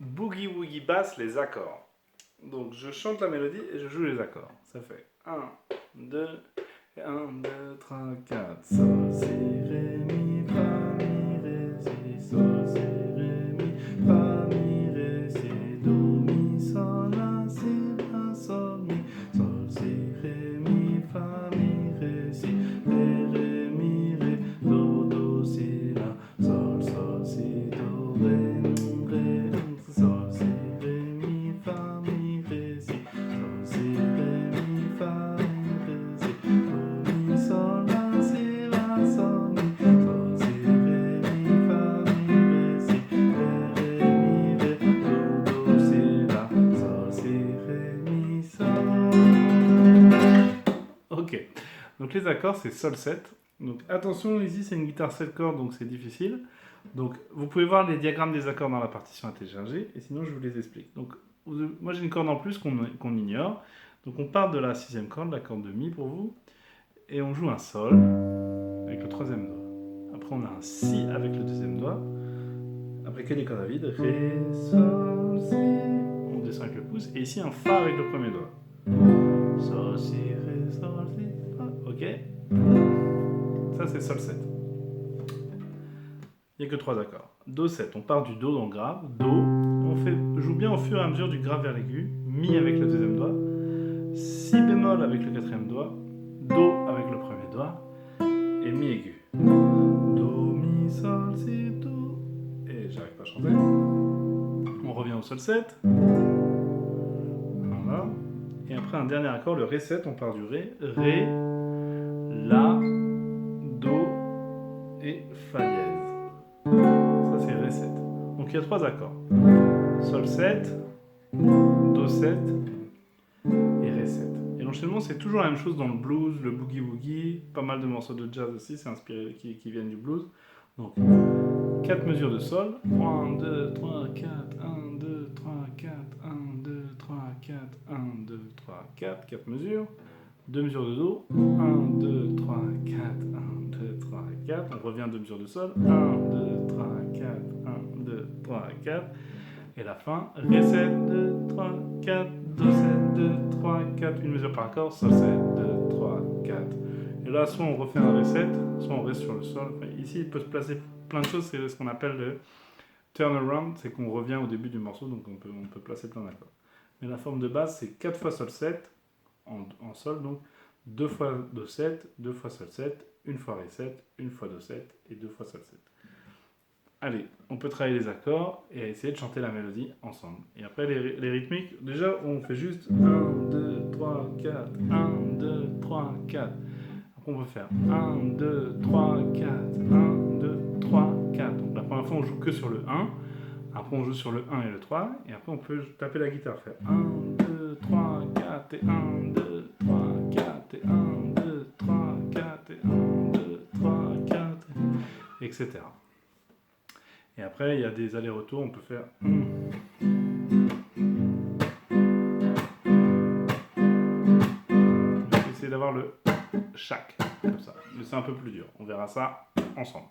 Boogie Woogie Bass, les accords. Donc je chante la mélodie et je joue les accords. Ça fait 1, 2, 1, 2, 3, 4. Sol, si, ré, mi, fa, mi, ré, si, sol, si, ré, mi, fa, mi, ré, si, do, mi, sol, la, si, la, sol, mi, sol, si, ré, mi, fa, mi, ré, si, ré, mi, ré, do, si, la, sol, si, do, ré, sol, si, ré, mi, fa, mi, ré, si, sol, si, ré, mi, fa, mi, ré, si, do, mi, sol, la, si, la, sol, mi, sol, si, ré, mi, fa, mi, ré, si, ré, mi, ré, do, si, la, sol, si, ré, mi, sol. Ok, donc les accords c'est sol 7. Donc attention, ici c'est une guitare 7 cordes donc c'est difficile. Donc vous pouvez voir les diagrammes des accords dans la partition intelligée et sinon je vous les explique. Donc moi j'ai une corde en plus qu'on ignore. Donc on part de la 6e corde, la corde de Mi pour vous, et on joue un Sol avec le 3e doigt. Après on a un Si avec le 2e doigt. Après que des cordes à vide, Ré, Sol, Si. On descend avec le pouce et ici un Fa avec le 1er doigt. Sol, Si, Ré, Sol, Si, Fa. Ok. Ça c'est Sol 7. Il n'y a que 3 accords. Do 7, on part du Do dans le grave. Do, on joue bien au fur et à mesure du grave vers l'aigu. Mi avec le 2e doigt. Si bémol avec le 4e doigt. Do avec le 1er doigt. Et Mi aigu. Do, Mi, Sol, Si, Do. Et j'arrive pas à chanter. On revient au Sol 7. Voilà. Et après un dernier accord, le Ré 7, on part du Ré. Ré, La, Do et Fa dièse. Ça c'est Ré 7. Donc il y a 3 accords. Sol 7, Do 7 et Ré 7. Et l'enchaînement c'est toujours la même chose dans le blues, le boogie woogie, pas mal de morceaux de jazz aussi, c'est inspiré qui viennent du blues. Donc 4 mesures de Sol. 1, 2, 3, 4, 1, 2, 3, 4, 1, 2, 3, 4, 1, 2, 3, 4, 4 mesures. 2 mesures de Do. 1, 2, 3, 4, 1, 2, 3, 4. On revient 2 mesures de Sol. 1, 2, 3, 4, 1, 2, 3, 4. Et la fin, Ré 7, 2, 3, 4, Do 7, 2, 3, 4. Une mesure par accord, Sol 7, 2, 3, 4. Et là, soit on refait un Ré 7, soit on reste sur le Sol. Enfin, ici, il peut se placer plein de choses. C'est ce qu'on appelle le turnaround. C'est qu'on revient au début du morceau, donc on peut placer plein d'accords. Mais la forme de base, c'est 4 fois Sol 7 en Sol, donc 2 fois Do 7, 2 fois Sol 7, une fois Ré 7, une fois Do 7 et 2 fois Sol 7. Allez, on peut travailler les accords et essayer de chanter la mélodie ensemble. Et après les rythmiques, déjà on fait juste 1, 2, 3, 4, 1, 2, 3, 4. Après on peut faire 1, 2, 3, 4, 1, 2, 3, 4. Donc la première fois on joue que sur le 1, après on joue sur le 1 et le 3, et après on peut taper la guitare, faire 1, 2, 3, 4 et 1, 2, 3, 4 et 1, 2, 3, 4 et 1, 2, 3, 4, etc. Et après, il y a des allers-retours, on peut faire... Je vais essayer d'avoir le chaque, comme ça. Mais c'est un peu plus dur. On verra ça ensemble.